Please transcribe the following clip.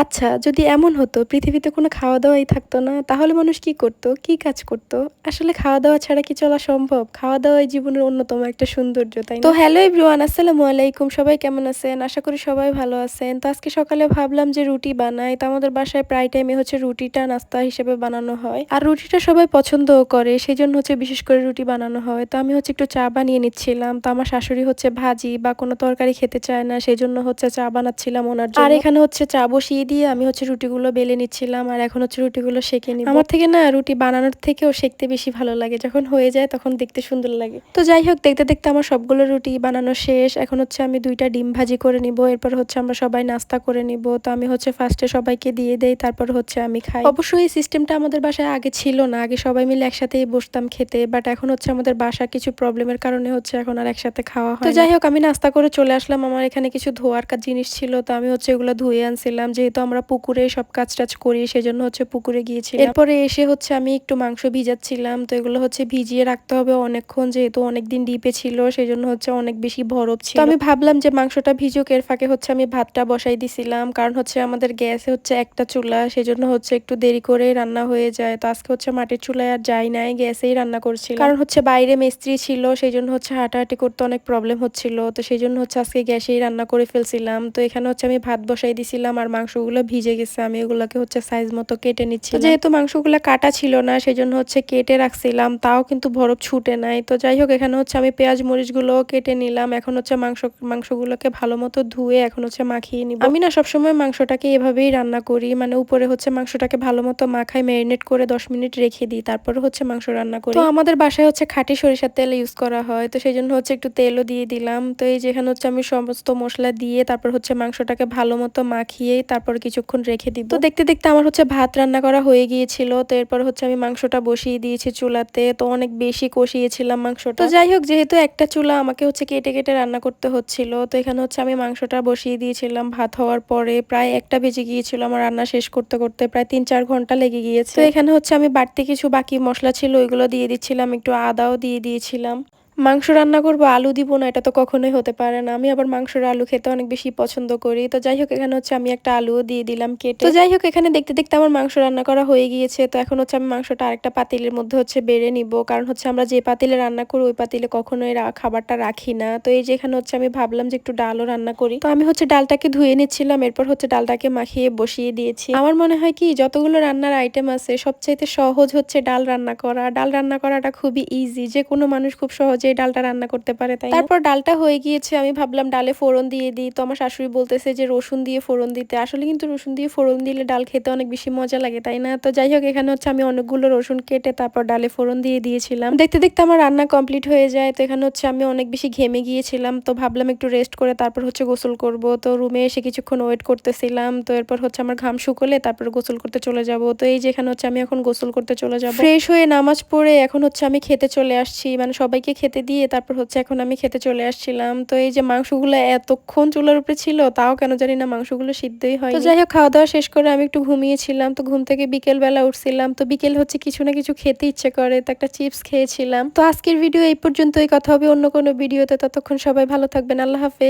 আচ্ছা, যদি এমন হতো পৃথিবীতে কোনো খাওয়া-দাওয়াই থাকতো না, তাহলে মানুষ কি করত? কি কাজ করত? আসলে খাওয়া-দাওয়া ছাড়া কি চলা সম্ভব? খাওয়া-দাওয়াই জীবনের অন্যতম একটা সৌন্দর্য, তাই না? তো হ্যালো এভরিওয়ান, আসসালামু আলাইকুম। সবাই কেমন আছেন? আশা করি সবাই ভালো আছেন। তো আজকে সকালে ভাবলাম যে রুটি বানাই। তো আমাদের বাসায় প্রায় টাইমে হচ্ছে রুটিটা নাস্তা হিসেবে বানানো হয়। আর রুটিটা সবাই পছন্দও করে। সেজন্য হচ্ছে বিশেষ করে রুটি বানানো হয়। তো আমি হচ্ছে একটু চা বানিয়ে নিচ্ছিলাম। তো আমার শাশুড়ি হচ্ছে ভাজি বা কোনো তরকারি খেতে চায় না। সেজন্য হচ্ছে চা বানাচ্ছিলাম ওনার জন্য। আর এখানে হচ্ছে চা বসিয়ে দিয়ে আমি হচ্ছে রুটিগুলো বেলে নিচ্ছিলাম। আর এখন হচ্ছে রুটিগুলো সেঁকে নিব। আমার থেকে না রুটি বানানোর থেকেও সেঁকতে বেশি ভালো লাগে। যখন হয়ে যায় তখন দেখতে সুন্দর লাগে। তো যাই হোক, দেখতে, দেখতে আমার সবগুলো রুটি বানানো শেষ। এখন হচ্ছে আমি ২ টা ডিম ভাজি করে নিব। এরপর হচ্ছে আমরা সবাই নাস্তা করে নিব। তো আমি হচ্ছে ফার্স্টে সবাইকে দিয়ে দেই। তারপর হচ্ছে আমি খাই। অবশ্য এই সিস্টেমটা আমাদের বাসায় আগে ছিল না। আগে সবাই মিলে একসাথেই বসতাম খেতে। বাট এখন হচ্ছে আমাদের বাসার কিছু প্রবলেমের কারণে হচ্ছে এখন আর একসাথে খাওয়া হয় না। তো যাই হোক, আমি নাস্তা করে চলে আসলাম। আমার এখানে কিছু ধোয়ার জিনিস ছিল। তো আমি হচ্ছে এগুলো ধুয়ে আনছিলাম। যেহেতু আমরা পুকুরে সব কাজ-টাজ করি, সেজন্য হচ্ছে পুকুরে গিয়েছিলাম। এরপরে এসে হচ্ছে আমি একটু মাংস ভিজাচ্ছিলাম। তো এগুলো হচ্ছে ভিজিয়ে রাখতে হবে অনেকক্ষণ, যেহেতু অনেকদিন ডিপে ছিল, সেজন্য হচ্ছে অনেক বেশি বরফ ছিল। তো আমি ভাবলাম যে মাংসটা ভিজুক, এর ফাঁকে হচ্ছে আমি ভাতটা বসাই দিছিলাম। কারণ হচ্ছে আমাদের গ্যাসে হচ্ছে একটা চুলা, সেজন্য হচ্ছে একটু দেরি করেই রান্না হয়ে যায়। তো আজকে হচ্ছে মাটির চুলায় আর যাই নাই, গ্যাসেই রান্না করছিলাম। কারণ হচ্ছে বাইরে মিস্ত্রি ছিল, সেজন্য হচ্ছে হাঁটাহাঁটি করতে অনেক প্রবলেম হচ্ছিল। তো সেজন্য হচ্ছে আজকে গ্যাসেই রান্না করে ফেলছিলাম। তো এখানে হচ্ছে আমি ভাত বসাই দিছিলাম আর মাংসগুলো ভিজে গেছে। আমি ওগুলোকে হচ্ছে সাইজ মতো কেটে নিচ্ছিলাম। যেহেতু মাংসগুলো কাটা ছিল না, সেজন্য হচ্ছে কেটে রাখছিলাম, তাও কিন্তু বরফ ছুটে নাই। তো যাই হোক, এখানে হচ্ছে আমি পেঁয়াজ মরিচগুলো কেটে নিলাম। এখন হচ্ছে মাংসগুলোকে ভালো মতো ধুয়ে এখন হচ্ছে মাখিয়ে নিব। আমি না সবসময় মাংসটাকে এভাবেই রান্না করি, মানে উপরে হচ্ছে মাংসটাকে ভালো মতো মাখাই, ম্যারিনেট করে 10 মিনিট রেখে দিই, তারপরে হচ্ছে মাংস রান্না করি। তো আমাদের বাসায় হচ্ছে খাঁটি সরিষার তেল ইউজ করা হয়, তো সেই জন্য হচ্ছে একটু তেলও দিয়ে দিলাম। তো এই যেখানে হচ্ছে আমি সমস্ত মশলা দিয়ে তারপর হচ্ছে মাংসটাকে ভালো মতো মাখিয়ে তারপর কিছুক্ষণ রেখে দিব। তো দেখতে দেখতে আমার হচ্ছে ভাত রান্না করা হয়ে গিয়েছিল। তো এরপর হচ্ছে আমি মাংসটা বসিয়ে দিয়েছি চুলাতে। তো অনেক বেশি কষিয়েছিলাম মাংসটা। তো যাই হোক, যেহেতু একটা চুলা, আমাকে হচ্ছে কেটে কেটে রান্না করতে হচ্ছিল। তো এখানে হচ্ছে আমি মাংসটা বসিয়ে দিয়েছিলাম। ভাত হওয়ার পরে প্রায় 1টা বেজে গিয়েছিল আমার রান্না শেষ করতে করতে, প্রায় ৩-৪ ঘন্টা লেগে গিয়েছে। তো এখানে হচ্ছে আমি বাড়তি কিছু বাকি মশলা ছিল ওইগুলো দিয়ে দিচ্ছিলাম, একটু আদাও দিয়ে দিয়েছিলাম। মাংস রান্না করবো, আলু দিব না, এটা তো কখনোই হতে পারে না। আমি আবার মাংসের আলু খেতে অনেক বেশি পছন্দ করি। তো যাই হোক, এখানে হচ্ছে আমি একটা আলুও দিয়ে দিলাম কেটে। তো যাই হোক, এখানে দেখতে দেখতে আমার মাংস রান্না করা হয়ে গিয়েছে। তো এখন হচ্ছে আমি মাংসটা আরেকটা পাতিলের মধ্যে হচ্ছে বেড়ে নিব। কারণ হচ্ছে আমরা যে পাতিলে রান্না করি ওই পাতিলে কখনোই খাবারটা রাখি না। তো এই যে এখানে হচ্ছে আমি ভাবলাম যে একটু ডালও রান্না করি। তো আমি হচ্ছে ডালটাকে ধুয়ে নিচ্ছিলাম, এরপর হচ্ছে ডালটাকে মাখিয়ে বসিয়ে দিয়েছি। আমার মনে হয় কি, যতগুলো রান্নার আইটেম আছে সবচাইতে সহজ হচ্ছে ডাল রান্না করা। ডাল রান্না করাটা খুবই ইজি, যে কোনো মানুষ খুব সহজেই ডালটা রান্না করতে পারে, তাই না? তারপর ডালটা হয়ে গিয়েছে, আমি ভাবলাম ডালে ফোড়ন দিয়ে দিই। তো আমার শাশুড়ি বলতেছে যে রসুন দিয়ে ফোড়ন দিতে। আসলে কিন্তু রসুন দিয়ে ফোড়ন দিলে ডাল খেতে অনেক বেশি মজা লাগে, তাই না? তো যাই হোক, এখানে হচ্ছে আমি অনেকগুলো রসুন কেটে তারপর ডালে ফোড়ন দিয়ে দিয়েছিলাম। দেখতে দেখতে আমার রান্না কমপ্লিট হয়ে যায়। তো এখানে হচ্ছে আমি অনেক বেশি ঘেমে গিয়েছিলাম। তো ভাবলাম একটু রেস্ট করে তারপর হচ্ছে গোসল করব। তো রুমে এসে কিছুক্ষণ ওয়েট করতেছিলাম। তো এরপর হচ্ছে আমার ঘাম শুকোলে তারপর গোসল করতে চলে যাব। তো এই যে এখানে হচ্ছে আমি এখন গোসল করতে চলে যাব। ফ্রেশ হয়ে নামাজ পড়ে এখন হচ্ছে আমি খেতে চলে আসছি, মানে সবাইকে খেতে দিয়ে তারপর হচ্ছে এখন আমি খেতে চলে আসছিলাম। তো এই যে মাংসগুলো এতক্ষণ চুলার উপরে ছিল, তাও কেন জানি না মাংসগুলো সিদ্ধই হয়। তো যাই হোক, খাওয়া দাওয়া শেষ করে আমি একটু ঘুমিয়েছিলাম। তো ঘুম থেকে বিকেল বেলা উঠছিলাম। তো বিকেল হচ্ছে কিছু না কিছু খেতে ইচ্ছে করে, তো একটা চিপস খেয়েছিলাম। তো আজকের ভিডিও এই পর্যন্তই, কথা হবে অন্য কোনো ভিডিওতে। ততক্ষণ সবাই ভালো থাকবেন। আল্লাহ হাফেজ।